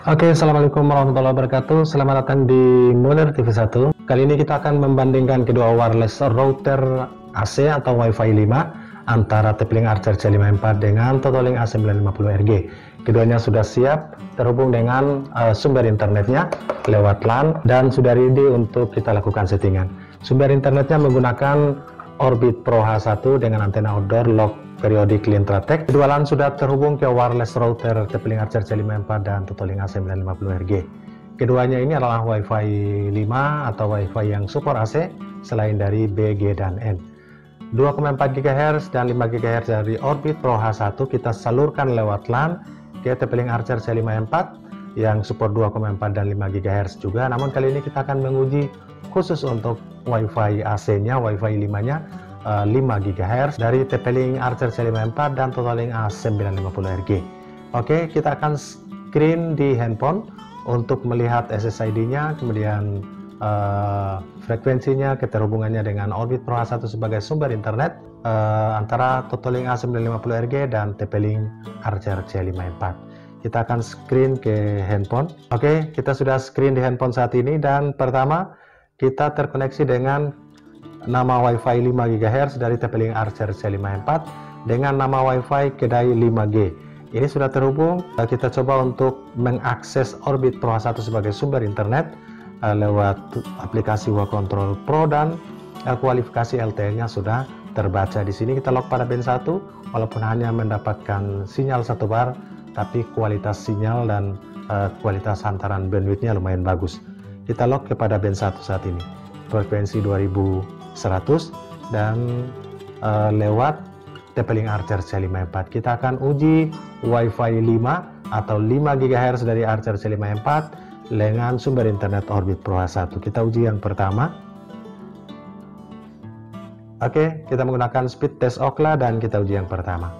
Oke, Assalamualaikum warahmatullahi wabarakatuh. Selamat datang di Munir TV 1. Kali ini kita akan membandingkan kedua wireless router AC atau Wi-Fi 5 antara TP-Link Archer C54 dengan Totalink A950RG. Keduanya sudah siap terhubung dengan sumber internetnya lewat LAN dan sudah ready untuk kita lakukan settingan. Sumber internetnya menggunakan Orbit Pro H1 dengan antena outdoor lock periodic Lintratek. Kedua LAN sudah terhubung ke wireless router TP-Link Archer C54 dan Totalink A950RG. Keduanya ini adalah Wi-Fi 5 atau Wi-Fi yang support AC selain dari B, G, dan N. 2,4 GHz dan 5 GHz dari Orbit Pro H1 kita salurkan lewat LAN ke TP-Link Archer C54 yang support 2,4 dan 5 GHz juga. Namun kali ini kita akan menguji khusus untuk Wi-Fi AC-nya, Wi-Fi 5-nya 5 GHz dari TP-Link Archer C54 dan Totalink A950RG. Oke, kita akan screen di handphone untuk melihat SSID-nya, kemudian frekuensinya, keterhubungannya dengan Orbit Pro H1 sebagai sumber internet antara Totalink A950RG dan TP-Link Archer C54. Kita akan screen ke handphone. Oke, kita sudah screen di handphone saat ini dan pertama kita terkoneksi dengan nama Wi-Fi 5 GHz dari TP-Link Archer C54 dengan nama Wi-Fi kedai 5G. Ini sudah terhubung. Kita coba untuk mengakses Orbit Pro H1 sebagai sumber internet lewat aplikasi WaControl Pro dan kualifikasi LTE-nya sudah terbaca. Di sini kita lock pada band 1 walaupun hanya mendapatkan sinyal 1 bar, tapi kualitas sinyal dan kualitas hantaran bandwidth-nya lumayan bagus. Kita lock kepada band 1 saat ini, frekuensi 2100 dan lewat TP-Link Archer C54. Kita akan uji Wi-Fi 5 atau 5 GHz dari Archer C54 dengan sumber internet Orbit Pro H1. Kita uji yang pertama. Oke, kita menggunakan speed test Ookla dan kita uji yang pertama.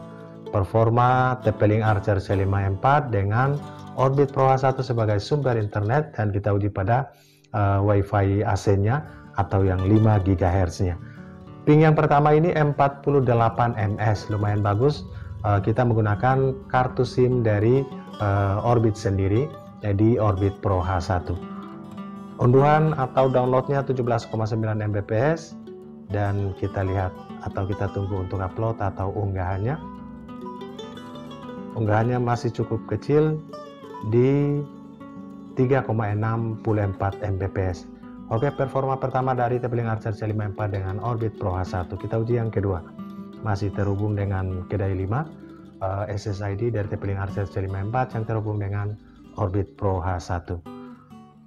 Performa TP-Link Archer C54 dengan Orbit Pro H1 sebagai sumber internet dan kita uji pada Wi-Fi AC-nya atau yang 5 GHz-nya. Ping yang pertama ini 48 ms, lumayan bagus. Kita menggunakan kartu SIM dari Orbit sendiri, jadi Orbit Pro H1. Unduhan atau downloadnya 17,9 Mbps dan kita lihat atau kita tunggu untuk upload atau unggahannya. Unggahannya masih cukup kecil di 3,64 Mbps. Oke, performa pertama dari TP-Link Archer C54 dengan Orbit Pro H1. Kita uji yang kedua. Masih terhubung dengan kedai 5, SSID dari TP-Link Archer C54 yang terhubung dengan Orbit Pro H1.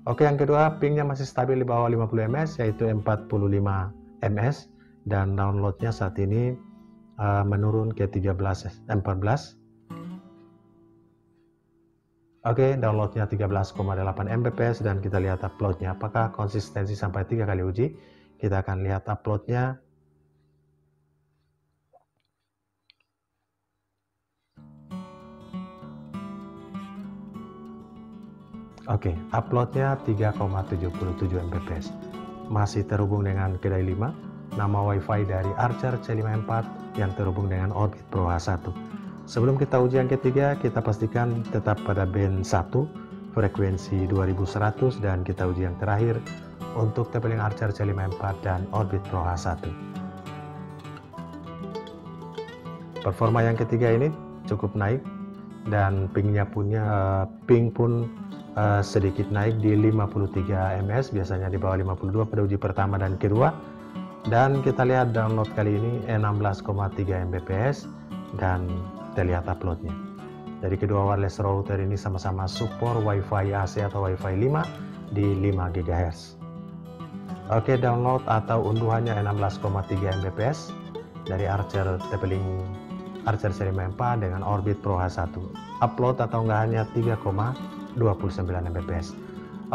Oke, yang kedua pingnya masih stabil di bawah 50 ms yaitu 45 ms dan downloadnya saat ini menurun ke 14. Oke, downloadnya 13,8 Mbps dan kita lihat uploadnya. Apakah konsistensi sampai 3 kali uji? Kita akan lihat uploadnya. Oke, uploadnya 3,77 Mbps. Masih terhubung dengan kedai 5, nama Wi-Fi dari Archer C54 yang terhubung dengan Orbit Pro H1. Sebelum kita uji yang ketiga, kita pastikan tetap pada band 1, frekuensi 2100 dan kita uji yang terakhir untuk TP-Link Archer C54 dan Orbit Pro H1. Performa yang ketiga ini cukup naik dan pingnya ping pun sedikit naik di 53 ms, biasanya di bawah 52 pada uji pertama dan kedua. Dan kita lihat download kali ini 16,3 Mbps dan kita lihat uploadnya. Dari kedua wireless router ini sama-sama support Wi-Fi AC atau Wi-Fi 5 di 5 GHz. Oke, download atau unduhannya 16,3 Mbps dari Archer TP-Link Archer C54 dengan Orbit Pro H1. Upload atau unggahannya 3,29 Mbps.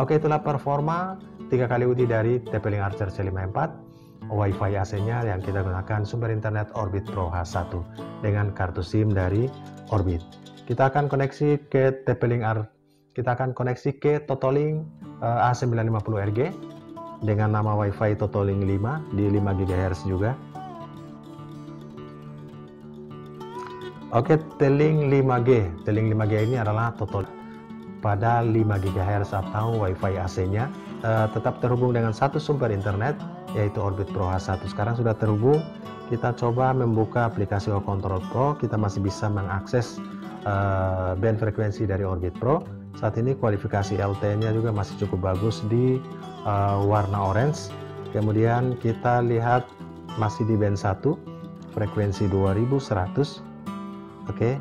Oke, itulah performa 3 kali uji dari TP-Link Archer C54. Wi-Fi AC-nya yang kita gunakan sumber internet Orbit Pro H1 dengan kartu SIM dari Orbit. Kita akan koneksi ke TP-Link kita akan koneksi ke Totalink A950RG dengan nama Wi-Fi Totalink 5 di 5 GHz juga. Oke, T-Link 5G. T-Link 5G ini adalah pada 5 GHz atau Wi-Fi AC-nya, tetap terhubung dengan satu sumber internet, yaitu Orbit Pro H1. Sekarang sudah terhubung. Kita coba membuka aplikasi O-Control Pro. Kita masih bisa mengakses band frekuensi dari Orbit Pro. Saat ini kualifikasi LTE-nya juga masih cukup bagus di warna orange. Kemudian kita lihat masih di band 1, frekuensi 2100. Oke.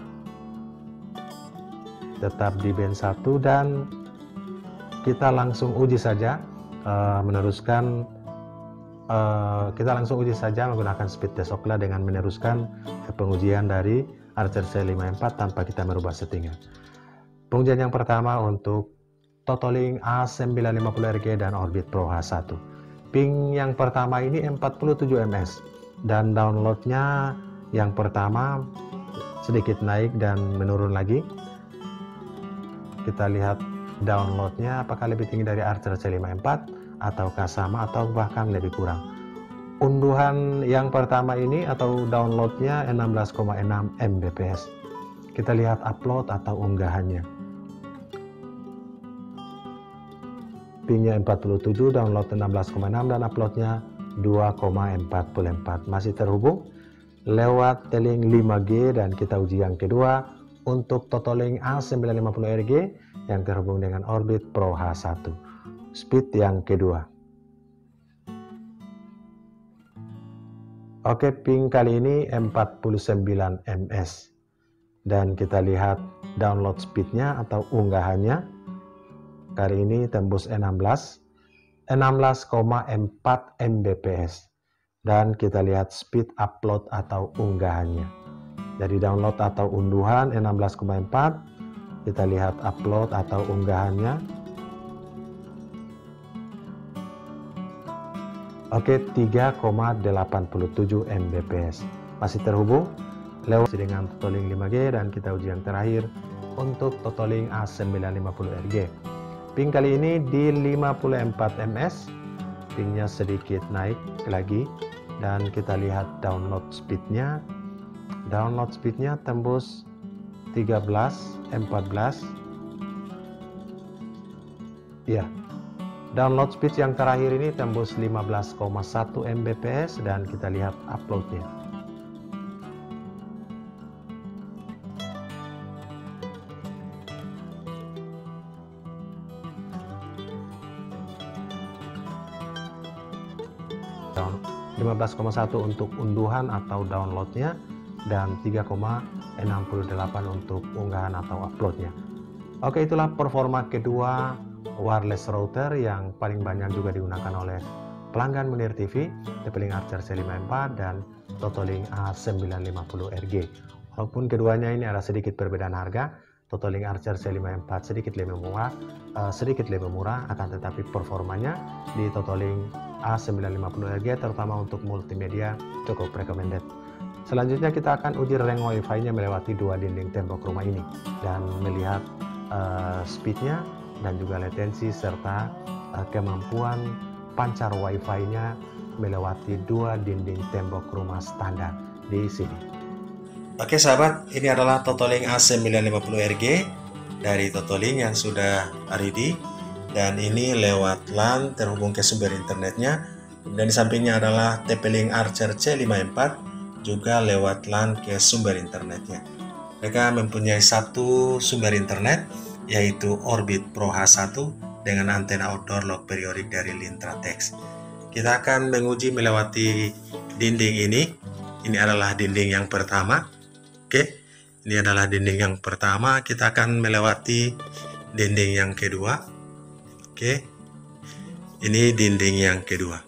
Tetap di band 1, dan kita langsung uji saja menggunakan speed test Ookla dengan meneruskan pengujian dari Archer C54 tanpa kita merubah settingan. Pengujian yang pertama untuk Totolink A950RG dan Orbit Pro H1. Ping yang pertama ini 47 ms, dan downloadnya yang pertama sedikit naik dan menurun lagi. Kita lihat downloadnya apakah lebih tinggi dari Archer C54 ataukah sama atau bahkan lebih kurang. Unduhan yang pertama ini atau downloadnya 16,6 Mbps. Kita lihat upload atau unggahannya. Pingnya 47, download 16,6 dan uploadnya 2,44. Masih terhubung lewat T-Link 5G, dan kita uji yang kedua untuk Totolink A950RG yang terhubung dengan Orbit Pro H1. Speed yang kedua. Oke, ping kali ini 49 ms. Dan kita lihat download speednya atau unggahannya. Kali ini tembus 16,4 Mbps. Dan kita lihat speed upload atau unggahannya. Dari download atau unduhan 16,4, kita lihat upload atau unggahannya. Oke, 3,87 Mbps. Masih terhubung lewat dengan Totolink 5G, dan kita uji yang terakhir untuk Totolink A950RG. Ping kali ini di 54 ms, pingnya sedikit naik lagi, dan kita lihat download speednya. Download speednya tembus 13, 14. Ya, download speed yang terakhir ini tembus 15,1 Mbps, dan kita lihat uploadnya. Down 15,1 untuk unduhan atau downloadnya, dan 3,68 untuk unggahan atau uploadnya. Oke, itulah performa kedua wireless router yang paling banyak juga digunakan oleh pelanggan Munir TV, T-Link Archer C54 dan Totolink A950RG. Walaupun keduanya ini ada sedikit perbedaan harga, Totolink Archer C54 sedikit lebih murah, akan tetapi performanya di Totolink A950RG terutama untuk multimedia cukup recommended. Selanjutnya kita akan uji rank Wi-Fi-nya melewati dua dinding tembok rumah ini dan melihat speednya dan juga latensi serta kemampuan pancar Wi-Fi-nya melewati dua dinding tembok rumah standar di sini. Oke sahabat, ini adalah Totolink A950RG dari Totolink yang sudah ready, dan ini lewat LAN terhubung ke sumber internetnya. Dan di sampingnya adalah T-Link Archer C54 juga lewat LAN ke sumber internetnya. Mereka mempunyai satu sumber internet, yaitu Orbit Pro H1 dengan antena outdoor lock periodik dari Lintratex. Kita akan menguji melewati dinding ini. Ini adalah dinding yang pertama. Oke, ini adalah dinding yang pertama. Kita akan melewati dinding yang kedua. Oke, ini dinding yang kedua.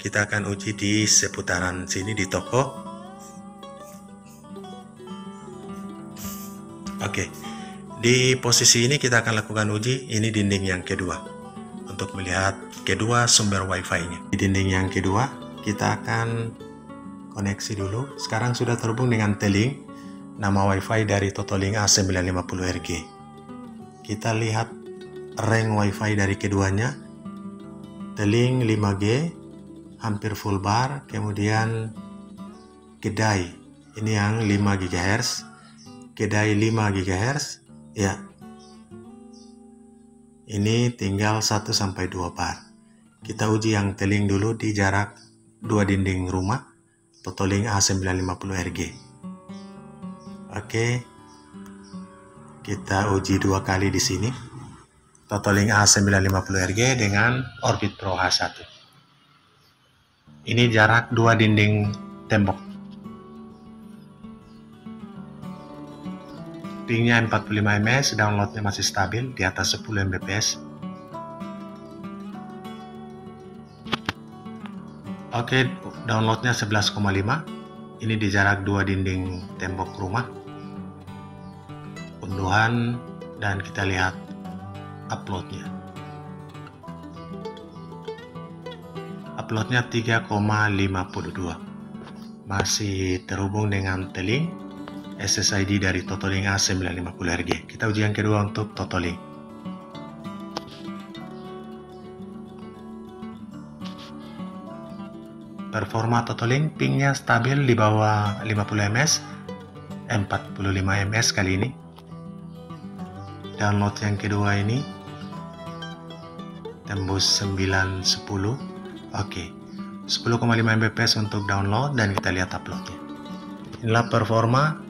Kita akan uji di seputaran sini di toko. Oke, di posisi ini kita akan lakukan uji. Ini dinding yang kedua untuk melihat kedua sumber Wi-Fi-nya. Di dinding yang kedua kita akan koneksi dulu. Sekarang sudah terhubung dengan T-Link, nama Wi-Fi dari Totolink A950RG. Kita lihat rank Wi-Fi dari keduanya. T-Link 5G hampir full bar, kemudian Kedai ini yang 5 GHz. Kedai 5 GHz ya. Ini tinggal 1-2 bar. Kita uji yang teling dulu di jarak 2 dinding rumah, Totoling A950RG. Oke, kita uji 2 kali di sini, Totoling A950RG dengan Orbit Pro H1. Ini jarak 2 dinding tembok. Pingnya 45 ms, downloadnya masih stabil di atas 10 Mbps. Oke, downloadnya 11,5. Ini di jarak 2 dinding tembok rumah. Unduhan, dan kita lihat uploadnya. Uploadnya 3,52. Masih terhubung dengan teling SSID dari Totoling A950RG. Kita uji yang kedua untuk Totoling. Performa Totoling, pingnya stabil di bawah 50 ms, 45 ms kali ini. Download yang kedua ini tembus 910. Oke, 10,5 Mbps untuk download, dan kita lihat uploadnya. Inilah performa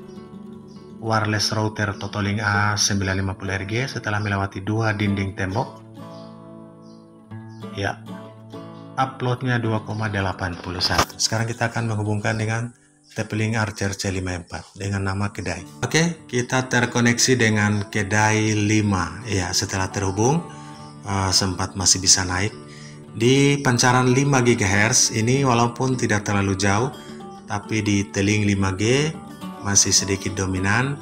wireless router Totoling A950RG setelah melewati 2 dinding tembok. Ya, uploadnya 2,81. Sekarang kita akan menghubungkan dengan TP-Link Archer C54 dengan nama kedai. Oke, kita terkoneksi dengan kedai 5. Ya, setelah terhubung sempat masih bisa naik di pancaran 5 GHz ini, walaupun tidak terlalu jauh, tapi di teling 5G masih sedikit dominan.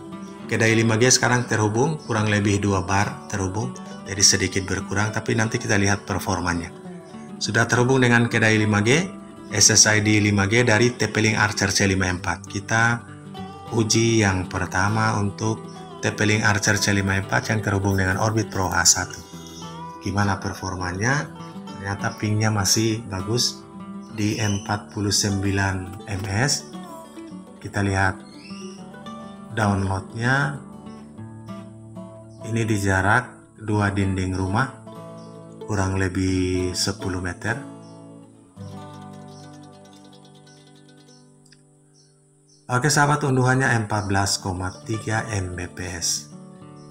Kedai 5G sekarang terhubung kurang lebih 2 bar terhubung, jadi sedikit berkurang, tapi nanti kita lihat performanya. Sudah terhubung dengan kedai 5G, SSID 5G dari TP-Link Archer C54. Kita uji yang pertama untuk TP-Link Archer C54 yang terhubung dengan Orbit Pro H1. Gimana performanya? Ternyata pingnya masih bagus di 49 ms. Kita lihat downloadnya. Ini di jarak 2 dinding rumah, kurang lebih 10 meter. Oke sahabat, unduhannya 14,3 Mbps.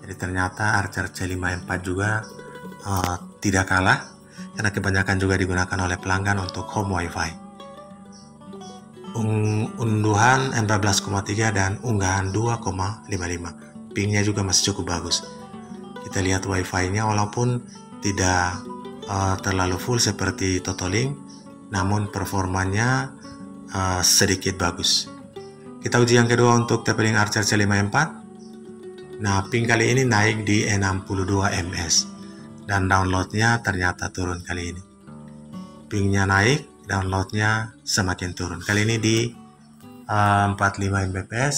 Jadi ternyata Archer C54 juga tidak kalah, karena kebanyakan juga digunakan oleh pelanggan untuk home wifi. Unduhan 14,3 dan unggahan 2,55. Pingnya juga masih cukup bagus. Kita lihat wifi-nya, walaupun tidak terlalu full seperti Totoling, namun performanya sedikit bagus. Kita uji yang kedua untuk TP-Link Archer C54. Nah, ping kali ini naik di 62 ms, dan downloadnya ternyata turun kali ini. Pingnya naik, downloadnya semakin turun. Kali ini di 45 Mbps,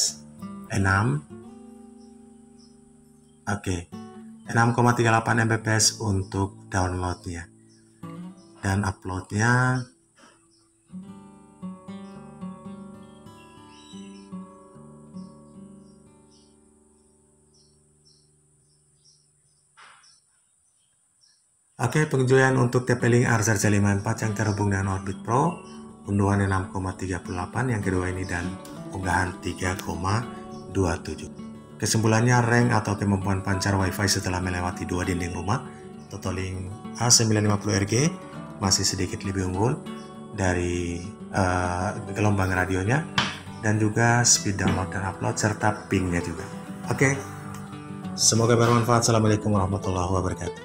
6. Oke, 6,38 Mbps untuk downloadnya, dan uploadnya oke. Penjualan untuk TP-Link Archer C54 yang terhubung dengan Orbit Pro, unduhan 6,38 yang kedua ini, dan unggahan 3,27. Kesimpulannya, rank atau kemampuan pancar wifi setelah melewati 2 dinding rumah Totoling A950RG masih sedikit lebih unggul dari gelombang radionya, dan juga speed download dan upload serta pingnya juga. Oke, semoga bermanfaat. Assalamualaikum warahmatullahi wabarakatuh.